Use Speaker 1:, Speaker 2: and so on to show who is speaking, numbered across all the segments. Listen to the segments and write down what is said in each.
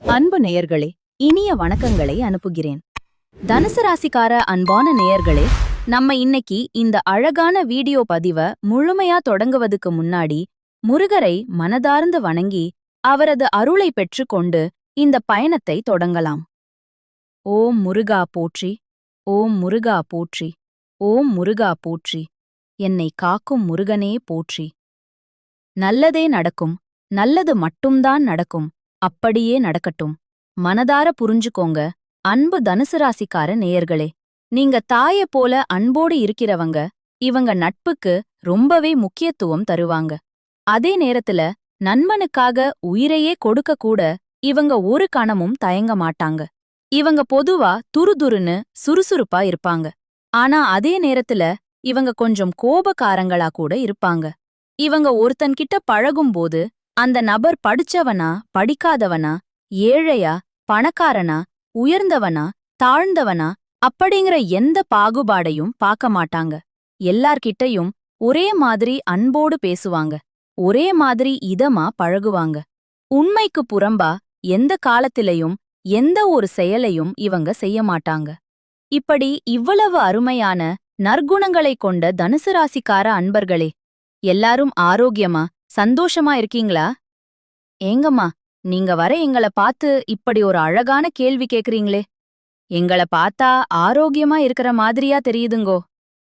Speaker 1: அன்பு நேயர்களே, இனிய வணக்கங்களை அனுப்புகிறேன். தனுசு ராசிக்கார அன்பான நேயர்களே, நம்ம இன்னைக்கு இந்த அழகான வீடியோ பதிவ முழுமையா தொடங்குவதுக்கு முன்னாடி முருகரை மனதார்ந்து வணங்கி அவரது அருளை பெற்றுக்கொண்டு இந்த பயணத்தை தொடங்கலாம். ஓம் முருகா போற்றி, ஓம் முருகா போற்றி, ஓம் முருகா போற்றி, என்னை காக்கும் முருகனே போற்றி. நல்லதே நடக்கும், நல்லது மட்டும்தான் நடக்கும், அப்படியே நடக்கட்டும். மனதார புரிஞ்சுக்கோங்க அன்பு தனுசு ராசிக்கார நேயர்களே. நீங்க தாய போல அன்போடு இருக்கிறவங்க, இவங்க நட்புக்கு ரொம்பவே முக்கியத்துவம் தருவாங்க. அதே நேரத்துல நண்பனுக்காக உயிரையே கொடுக்க கூட இவங்க ஒரு கணமும் தயங்க மாட்டாங்க. இவங்க பொதுவா துருதுருன்னு சுறுசுறுப்பா இருப்பாங்க. ஆனா அதே நேரத்துல இவங்க கொஞ்சம் கோபக்காரங்களா கூட இருப்பாங்க. இவங்க ஒருத்தன்கிட்ட பழகும்போது அந்த நபர் படிச்சவனா படிக்காதவனா, ஏழையா பணக்காரனா, உயர்ந்தவனா தாழ்ந்தவனா அப்படிங்கிற எந்த பாகுபாடையும் பார்க்க மாட்டாங்க. எல்லார்கிட்டயும் ஒரே மாதிரி அன்போடு பேசுவாங்க, ஒரே மாதிரி இதமா பழகுவாங்க. உண்மைக்கு புறம்பா எந்த காலத்திலையும் எந்த ஒரு செயலையும் இவங்க செய்ய மாட்டாங்க. இப்படி இவ்வளவு அருமையான நற்குணங்களைக் கொண்ட தனுசு ராசிக்கார அன்பர்களே, எல்லாரும் ஆரோக்கியமா சந்தோஷமா இருக்கீங்களா? ஏங்கம்மா, நீங்க வர எங்கள பார்த்து இப்படி ஒரு அழகான கேள்வி கேக்குறீங்களே. எங்கள பார்த்தா ஆரோக்கியமா இருக்கிற மாதிரியா தெரியுதுங்கோ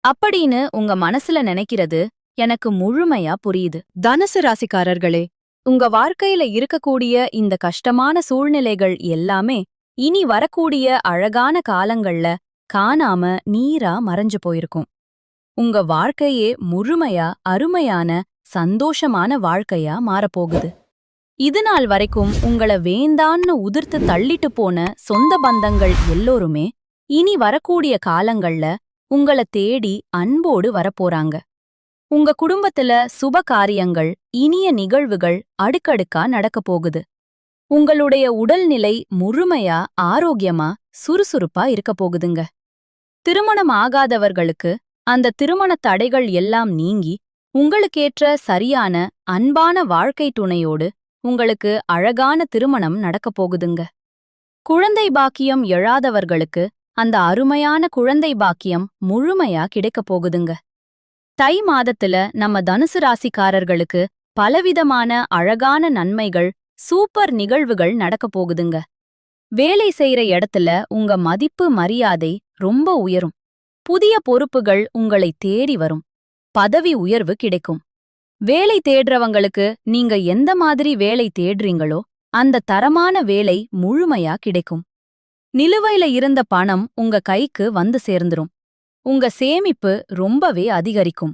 Speaker 1: அப்படின்னு உங்க மனசுல நினைக்கிறது எனக்கு முழுமையா புரியுது. தனுசு ராசிக்காரர்களே, உங்க வாழ்க்கையில இருக்கக்கூடிய இந்த கஷ்டமான சூழ்நிலைகள் எல்லாமே இனி வரக்கூடிய அழகான காலங்கள்ல காணாம நீரா மறைஞ்சு போயிருக்கும். உங்க வாழ்க்கையே முழுமையா அருமையான சந்தோஷமான வாழ்க்கையா மாறப்போகுது. இதுநாள் வரைக்கும் உங்கள வேண்டான்னு உதிர்த்து தள்ளிட்டு போன சொந்த பந்தங்கள் எல்லோருமே இனி வரக்கூடிய காலங்கள்ல உங்கள தேடி அன்போடு வரப்போறாங்க. உங்க குடும்பத்துல சுப காரியங்கள், இனிய நிகழ்வுகள் அடுக்கடுக்கா நடக்கப் போகுது. உங்களுடைய உடல்நிலை முழுமையா ஆரோக்கியமா சுறுசுறுப்பா இருக்கப் போகுதுங்க. திருமணம் ஆகாதவர்களுக்கு அந்த திருமண தடைகள் எல்லாம் நீங்கி உங்களுக்கேற்ற சரியான அன்பான வாழ்க்கை துணையோடு உங்களுக்கு அழகான திருமணம் நடக்கப் போகுதுங்க. குழந்தை பாக்கியம் எழாதவர்களுக்கு அந்த அருமையான குழந்தை பாக்கியம் முழுமையா கிடைக்கப் போகுதுங்க. தை மாதத்துல நம்ம தனுசு ராசிக்காரர்களுக்கு பலவிதமான அழகான நன்மைகள், சூப்பர் நிகழ்வுகள் நடக்கப் போகுதுங்க. வேலை செய்யற இடத்துல உங்க மதிப்பு மரியாதை ரொம்ப உயரும். புதிய பொறுப்புகள் உங்களை தேடி வரும். பதவி உயர்வு கிடைக்கும். வேலை தேடுறவங்களுக்கு நீங்க எந்த மாதிரி வேலை தேடுறீங்களோ அந்த தரமான வேலை முழுமையா கிடைக்கும். நிலுவையில இருந்த பணம் உங்க கைக்கு வந்து சேர்ந்துரும். உங்க சேமிப்பு ரொம்பவே அதிகரிக்கும்.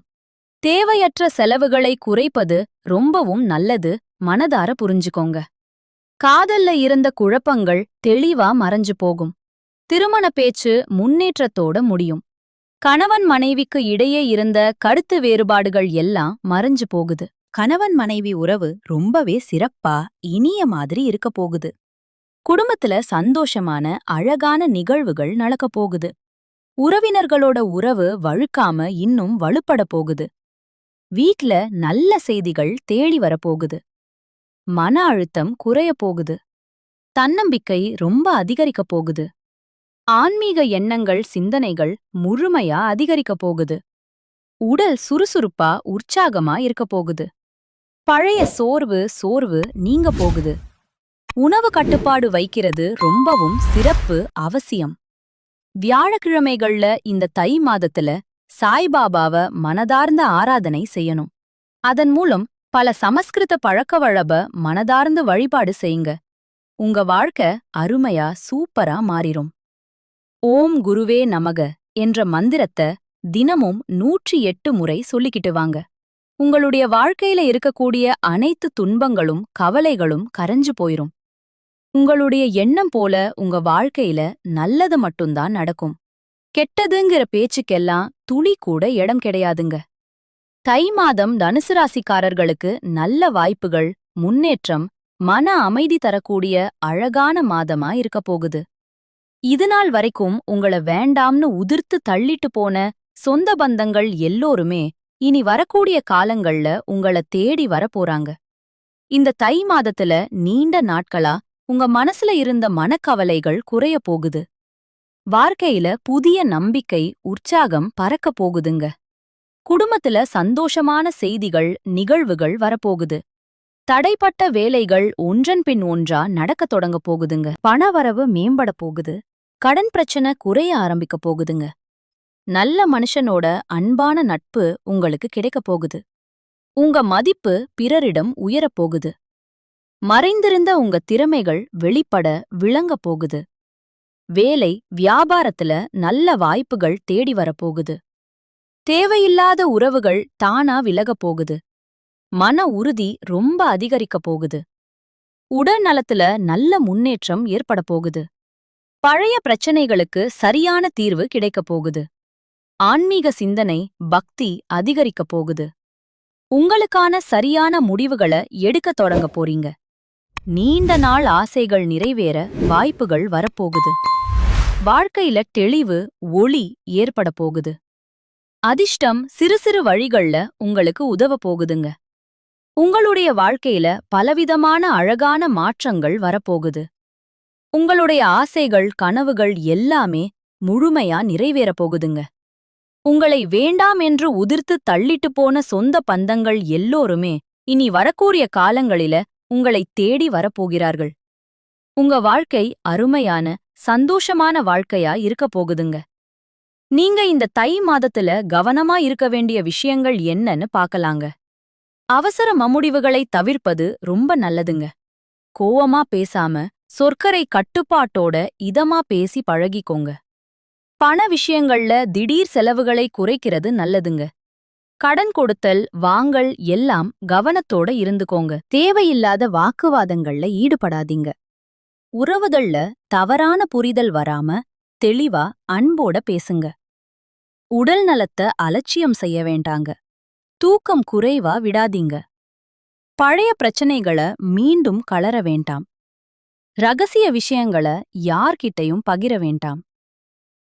Speaker 1: தேவையற்ற செலவுகளை குறைப்பது ரொம்பவும் நல்லது, மனதார புரிஞ்சுக்கோங்க. காதல்ல இருந்த குழப்பங்கள் தெளிவா மறைஞ்சு போகும். திருமண பேச்சு முன்னேற்றத்தோட முடியும். கணவன் மனைவிக்கு இடையே இருந்த கருத்து வேறுபாடுகள் எல்லாம் மறைஞ்சு போகுது. கணவன் மனைவி உறவு ரொம்பவே சிறப்பா இனிய மாதிரி இருக்க போகுது. குடும்பத்துல சந்தோஷமான அழகான நிகழ்வுகள் நடக்கப் போகுது. உறவினர்களோட உறவு வழுக்காம இன்னும் வலுப்பட போகுது. வீட்ல நல்ல செய்திகள் தேடி வரப்போகுது. மன அழுத்தம் குறைய போகுது. தன்னம்பிக்கை ரொம்ப அதிகரிக்கப் போகுது. ஆன்மீக எண்ணங்கள், சிந்தனைகள் முழுமையா அதிகரிக்கப் போகுது. உடல் சுறுசுறுப்பா உற்சாகமா இருக்கப் போகுது. பழைய சோர்வு நீங்க போகுது. உணவு கட்டுப்பாடு வைக்கிறது ரொம்பவும் சிறப்பு, அவசியம். வியாழக்கிழமைகள்ல இந்த தை மாதத்துல சாய்பாபாவ மனதார்ந்த ஆராதனை செய்யணும். அதன் மூலம் பல சமஸ்கிருத பழக்கவழப மனதார்ந்து வழிபாடு செய்யுங்க. உங்க வாழ்க்கை அருமையா சூப்பரா மாறிரும். ஓம் குருவே நமக என்ற மந்திரத்தை தினமும் 108 முறை சொல்லிக்கிட்டு வாங்க. உங்களுடைய வாழ்க்கையில இருக்கக்கூடிய அனைத்து துன்பங்களும் கவலைகளும் கரைஞ்சு போயிரும். உங்களுடைய எண்ணம் போல உங்க வாழ்க்கையில நல்லது மட்டும்தான் நடக்கும். கெட்டதுங்கிற பேச்சுக்கெல்லாம் துளி கூட இடம் கிடையாதுங்க. தை மாதம் தனுசு ராசிக்காரர்களுக்கு நல்ல வாய்ப்புகள், முன்னேற்றம், மன அமைதி தரக்கூடிய அழகான மாதமா இருக்கப் போகுது. இதுநாள் வரைக்கும் உங்கள வேண்டாம்னு உதிர்த்து தள்ளிட்டு போன சொந்த பந்தங்கள் எல்லோருமே இனி வரக்கூடிய காலங்கள்ல உங்கள தேடி வரப்போறாங்க. இந்த தை மாதத்துல நீண்ட நாட்களா உங்க மனசுல இருந்த மனக்கவலைகள் குறைய போகுது. வாழ்க்கையில புதிய நம்பிக்கை, உற்சாகம் பறக்க போகுதுங்க. குடும்பத்துல சந்தோஷமான செய்திகள், நிகழ்வுகள் வரப்போகுது. தடைப்பட்ட வேலைகள் ஒன்றன் பின் ஒன்றா நடக்கத் தொடங்க போகுதுங்க. பணவரவு மேம்பட போகுது. கடன் பிரச்சனை குறைய ஆரம்பிக்க போகுதுங்க. நல்ல மனுஷனோட அன்பான நட்பு உங்களுக்கு கிடைக்கப் போகுது. உங்க மதிப்பு பிறரிடம் உயரப் போகுது. மறைந்திருந்த உங்க திறமைகள் வெளிப்பட விளங்கப் போகுது. வேலை, வியாபாரத்துல நல்ல வாய்ப்புகள் தேடி வரப்போகுது. தேவையில்லாத உறவுகள் தானா விலகப் போகுது. மன உறுதி ரொம்ப அதிகரிக்கப் போகுது. உடல்நலத்துல நல்ல முன்னேற்றம் ஏற்பட போகுது. பழைய பிரச்சனைகளுக்கு சரியான தீர்வு கிடைக்கப் போகுது. ஆன்மீக சிந்தனை, பக்தி அதிகரிக்கப் போகுது. உங்களுக்கான சரியான முடிவுகளை எடுக்கத் தொடங்க போறீங்க. நீண்ட நாள் ஆசைகள் நிறைவேற வாய்ப்புகள் வரப்போகுது. வாழ்க்கையில தெளிவு, ஒளி ஏற்பட போகுது. அதிர்ஷ்டம் சிறு சிறு வழிகள்ல உங்களுக்கு உதவ போகுதுங்க. உங்களுடைய வாழ்க்கையில பலவிதமான அழகான மாற்றங்கள் வரப்போகுது. உங்களுடைய ஆசைகள், கனவுகள் எல்லாமே முழுமையா நிறைவேறப் போகுதுங்க. உங்களை வேண்டாம் என்று உதிர்த்து தள்ளிட்டு போன சொந்த பந்தங்கள் எல்லோருமே இனி வரக்கூடிய காலங்களில உங்களைத் தேடி வரப்போகிறார்கள். உங்க வாழ்க்கை அருமையான, சந்தோஷமான வாழ்க்கையா இருக்கப் போகுதுங்க. நீங்க இந்த தை மாதத்துல கவனமா இருக்க வேண்டிய விஷயங்கள் என்னன்னு பார்க்கலாங்க. அவசர முடிவுகளை தவிர்ப்பது ரொம்ப நல்லதுங்க. கோவமா பேசாம சொற்கரை கட்டுப்பாட்டோட இதமா பேசி பழகிக்கோங்க. பண விஷயங்கள்ல திடீர் செலவுகளை குறைக்கிறது நல்லதுங்க. கடன் கொடுத்தல், வாங்கல் எல்லாம் கவனத்தோட இருந்துக்கோங்க. தேவையில்லாத வாக்குவாதங்கள்ல ஈடுபடாதீங்க. உறவுகள்ல தவறான புரிதல் வராம தெளிவா, அன்போட பேசுங்க. உடல் நலத்தை அலட்சியம் செய்ய வேண்டாங்க. தூக்கம் குறைவா விடாதீங்க. பழைய பிரச்சனைகளை மீண்டும் கலர வேண்டாம். ரகசிய விஷயங்களை யார்கிட்டையும் பகிர வேண்டாம்.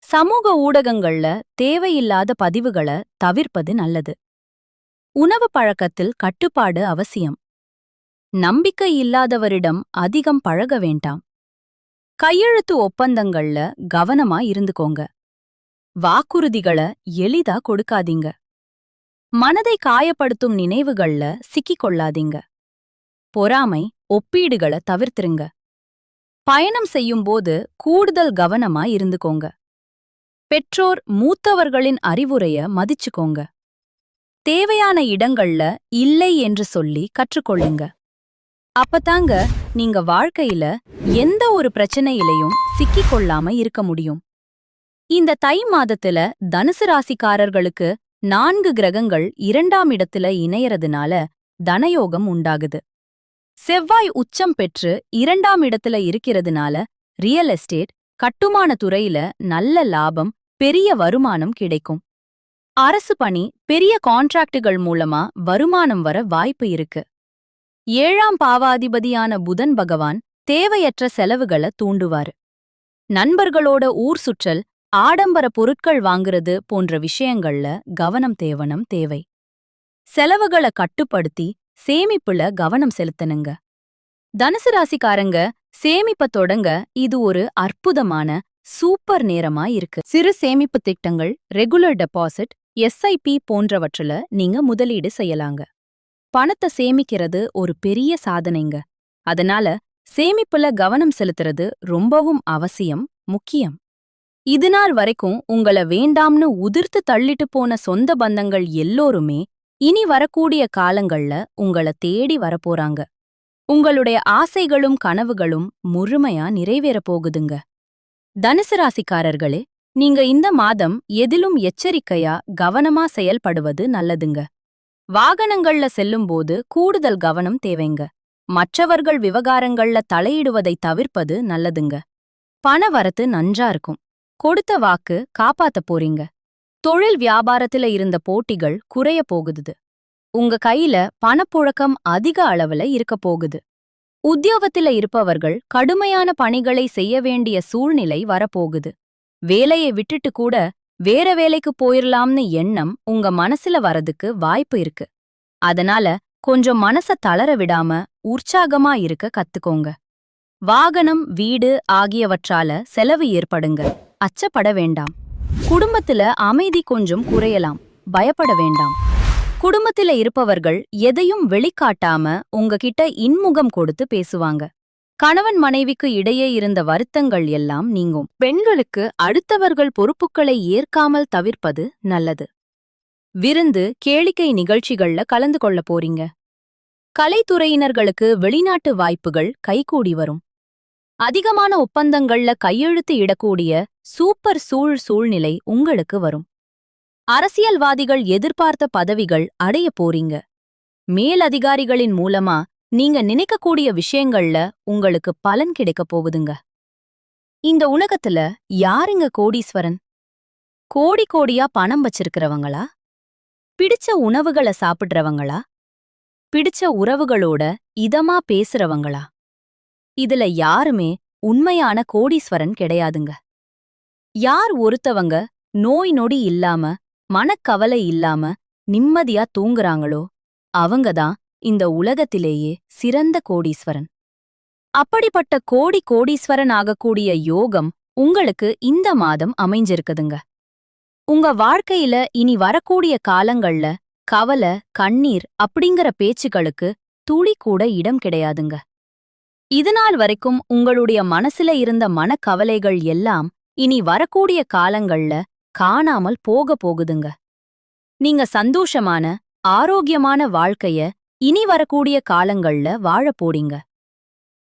Speaker 1: சமூக ஊடகங்கள்ல தேவையில்லாத பதிவுகளை தவிர்ப்பது நல்லது. உணவு பழக்கத்தில் கட்டுப்பாடு அவசியம். நம்பிக்கை இல்லாதவரிடம் அதிகம் பழக வேண்டாம். கையெழுத்து ஒப்பந்தங்கள்ல கவனமா இருந்துக்கோங்க. வாக்குறுதிகளை எளிதா கொடுக்காதீங்க. மனதை காயப்படுத்தும் நினைவுகள்ல சிக்கிக் கொள்ளாதீங்க. பொறாமை, ஒப்பீடுகளை தவிர்த்திருங்க. பயணம் செய்யும்போது கூடுதல் கவனமா இருந்துக்கோங்க. பெற்றோர், மூத்தவர்களின் அறிவுரைய மதிச்சுக்கோங்க. தேவையான இடங்கள்ல இல்லை என்று சொல்லி கற்றுக்கொள்ளுங்க. அப்பதாங்க நீங்க வாழ்க்கையில எந்த ஒரு பிரச்சனையிலையும் சிக்கிக் கொள்ளாம இருக்க முடியும். இந்த தை மாதத்துல தனுசு ராசிக்காரர்களுக்கு 4 கிரகங்கள் 2ஆம் இடத்துல இணையறதுனால தனயோகம் உண்டாகுது. செவ்வாய் உச்சம் பெற்று 2ஆம் இடத்துல இருக்கிறதுனால ரியல் எஸ்டேட், கட்டுமான துறையில நல்ல லாபம், பெரிய வருமானம் கிடைக்கும். அரசு பணி, பெரிய கான்ட்ராக்டுகள் மூலமா வருமானம் வர வாய்ப்பு இருக்கு. 7ஆம் பாவாதிபதியான புதன் பகவான் தேவையற்ற செலவுகளை தூண்டுவாரு. நண்பர்களோட ஊர் சுற்றல், ஆடம்பர பொருட்கள் வாங்குறது போன்ற விஷயங்கள்ல கவனம் தேவை. செலவுகளை கட்டுப்படுத்தி சேமிப்புல கவனம் செலுத்தணுங்க. தனுசு ராசிக்காரங்க சேமிப்ப தொடங்க இது ஒரு அற்புதமான, சூப்பர் நேரமா இருக்கு. சிறு சேமிப்பு திட்டங்கள், ரெகுலர் டெபாசிட், எஸ்ஐபி போன்றவற்றுல நீங்க முதலீடு செய்யலாங்க. பணத்தை சேமிக்கிறது ஒரு பெரிய சாதனைங்க. அதனால சேமிப்புல கவனம் செலுத்துறது ரொம்பவும் அவசியம், முக்கியம். இதுநாள் வரைக்கும் உங்கள வேண்டாம்னு உதிர்த்து தள்ளிட்டு போன சொந்த பந்தங்கள் எல்லோருமே இனி வரக்கூடிய காலங்கள்ல உங்கள தேடி வரப்போறாங்க. உங்களுடைய ஆசைகளும் கனவுகளும் முழுமையா நிறைவேறப் போகுதுங்க. தனுசு ராசிக்காரர்களே, நீங்க இந்த மாதம் எதிலும் எச்சரிக்கையா, கவனமா செயல்படுவது நல்லதுங்க. வாகனங்கள்ல செல்லும்போது கூடுதல் கவனம் தேவைங்க. மற்றவர்கள் விவகாரங்கள்ல தலையிடுவதை தவிர்ப்பது நல்லதுங்க. பண வரத்து நன்றா இருக்கும். கொடுத்த வாக்கு காப்பாத்த போறீங்க. தொழில் வியாபாரத்துல இருந்த போட்டிகள் குறைய போகுது. உங்க கையில பணப்புழக்கம் அதிக அளவுல இருக்க போகுது. உத்தியோகத்துல இருப்பவர்கள் கடுமையான பணிகளை செய்ய வேண்டிய சூழ்நிலை வரப்போகுது. வேலையை விட்டுட்டு கூட வேற வேலைக்கு போயிரலாம்னு எண்ணம் உங்க மனசுல வரதுக்கு வாய்ப்பு இருக்கு. அதனால கொஞ்சம் மனச தளர விடாம உற்சாகமா இருக்க கத்துக்கோங்க. வாகனம், வீடு ஆகியவற்றால செலவு ஏற்படுங்க. அச்சப்பட வேண்டாம். குடும்பத்துல அமைதி கொஞ்சம் குறையலாம். பயப்பட வேண்டாம். குடும்பத்தில இருப்பவர்கள் எதையும் வெளிக்காட்டாம உங்ககிட்ட இன்முகம் கொடுத்து பேசுவாங்க. கணவன் மனைவிக்கு இடையே இருந்த வருத்தங்கள் எல்லாம் நீங்கும். பெண்களுக்கு அடுத்தவர்கள் பொறுப்புகளை ஏற்காமல் தவிர்ப்பது நல்லது. விருந்து, கேளிக்கை நிகழ்ச்சிகள்ல கலந்து கொள்ள போறீங்க. கலைத்துறையினர்களுக்கு வெளிநாட்டு வாய்ப்புகள் கைகூடி வரும். அதிகமான ஒப்பந்தங்கள்ல கையெழுத்து இடக்கூடிய சூப்பர் சூழ்நிலை உங்களுக்கு வரும். அரசியல்வாதிகள் எதிர்பார்த்த பதவிகள் அடைய போறீங்க. மேலதிகாரிகளின் மூலமா நீங்க நினைக்கக்கூடிய விஷயங்கள்ல உங்களுக்கு பலன் கிடைக்க போகுதுங்க. இந்த உலகத்துல யாருங்க கோடீஸ்வரன்? கோடி கோடியா பணம் வச்சிருக்கிறவங்களா? பிடிச்ச உணவுகளை சாப்பிடுறவங்களா? பிடிச்ச உறவுகளோட இதமா பேசுறவங்களா? இதுல யாருமே உண்மையான கோடீஸ்வரன் கிடையாதுங்க. யார் ஒருத்தவங்க நோய் நொடி இல்லாம, மனக்கவலை இல்லாம நிம்மதியா தூங்குறாங்களோ அவங்கதான் இந்த உலகத்திலேயே சிறந்த கோடீஸ்வரன். அப்படிப்பட்ட கோடீஸ்வரன் ஆகக்கூடிய யோகம் உங்களுக்கு இந்த மாதம் அமைஞ்சிருக்குதுங்க. உங்க வாழ்க்கையில இனி வரக்கூடிய காலங்கள்ல கவலை, கண்ணீர் அப்படிங்கிற பேச்சுக்களுக்கு துளி கூட இடம் கிடையாதுங்க. இதுநாள் வரைக்கும் உங்களுடைய மனசுல இருந்த மனக்கவலைகள் எல்லாம் இனி வரக்கூடிய காலங்கள்ல காணாமல் போகுதுங்க. நீங்க சந்தோஷமான, ஆரோக்கியமான வாழ்க்கைய இனி வரக்கூடிய காலங்கள்ல வாழப் போறீங்க.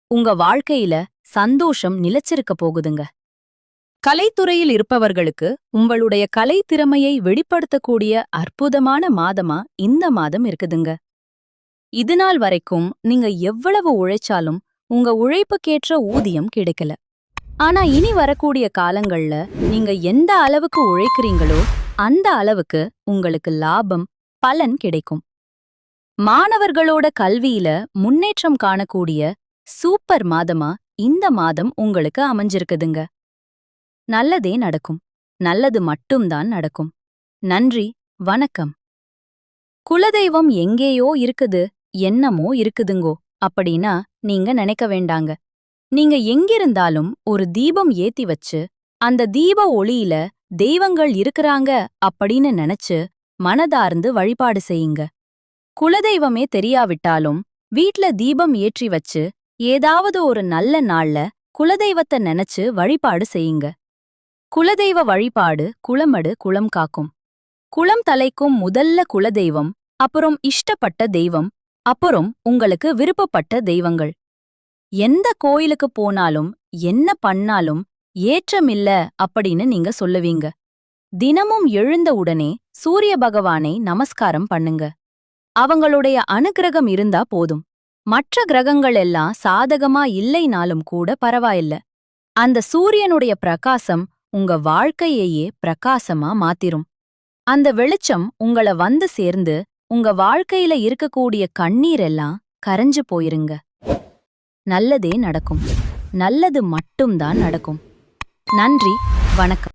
Speaker 1: உங்க வாழ்க்கையில சந்தோஷம் நிலைச்சிருக்க போகுதுங்க. கலைத்துறையில் இருப்பவர்களுக்கு உங்களுடைய கலை திறமையை வெளிப்படுத்தக்கூடிய அற்புதமான மாதமா இந்த மாதம் இருக்குதுங்க. இதுநாள் வரைக்கும் நீங்க எவ்வளவு உழைச்சாலும் உங்க உழைப்புக்கேற்ற ஊதியம் கிடைக்கல. ஆனா இனி வரக்கூடிய காலங்கள்ல நீங்க எந்த அளவுக்கு உழைக்கிறீங்களோ அந்த அளவுக்கு உங்களுக்கு லாபம், பலன் கிடைக்கும். மாணவர்களோட கல்வியில முன்னேற்றம் காணக்கூடிய சூப்பர் மாதமா இந்த மாதம் உங்களுக்கு அமைஞ்சிருக்குதுங்க. நல்லதே நடக்கும். நல்லது மட்டும்தான் நடக்கும். நன்றி, வணக்கம். குலதெய்வம் எங்கேயோ இருக்குது, என்னமோ இருக்குதுங்கோ அப்படின்னா நீங்க நினைக்க வேண்டாங்க. நீங்க எங்கிருந்தாலும் ஒரு தீபம் ஏத்தி வச்சு அந்த தீப ஒளியில தெய்வங்கள் இருக்கிறாங்க அப்படின்னு நினைச்சு மனதார்ந்து வழிபாடு செய்யுங்க. குலதெய்வமே தெரியாவிட்டாலும் வீட்ல தீபம் ஏற்றி வச்சு ஏதாவது ஒரு நல்ல நாள்ல குலதெய்வத்தை நினைச்சு வழிபாடு செய்யுங்க. குலதெய்வ வழிபாடு குளமடு குளம் காக்கும். குளம் தலைக்கும் முதல்ல குலதெய்வம், அப்புறம் இஷ்டப்பட்ட தெய்வம், அப்புறம் உங்களுக்கு விருப்பப்பட்ட தெய்வங்கள். எந்த கோயிலுக்கு போனாலும் என்ன பண்ணாலும் ஏற்றமில்ல அப்படின்னு நீங்க சொல்லுவீங்க. தினமும் எழுந்த உடனே சூரிய பகவானை நமஸ்காரம் பண்ணுங்க. அவங்களுடைய அனுக்கிரகம் இருந்தா போதும். மற்ற கிரகங்கள் எல்லாம் சாதகமா இல்லைனாலும் கூட பரவாயில்ல. அந்த சூரியனுடைய பிரகாசம் உங்க வாழ்க்கையையே பிரகாசமா மாத்திரும். அந்த வெளிச்சம் உங்கள வந்து சேர்ந்து உங்க வாழ்க்கையில இருக்கக்கூடிய கண்ணீர் எல்லாம் கரைஞ்சு போயிருங்க. நல்லதே நடக்கும். நல்லது மட்டும்தான் நடக்கும். நன்றி, வணக்கம்.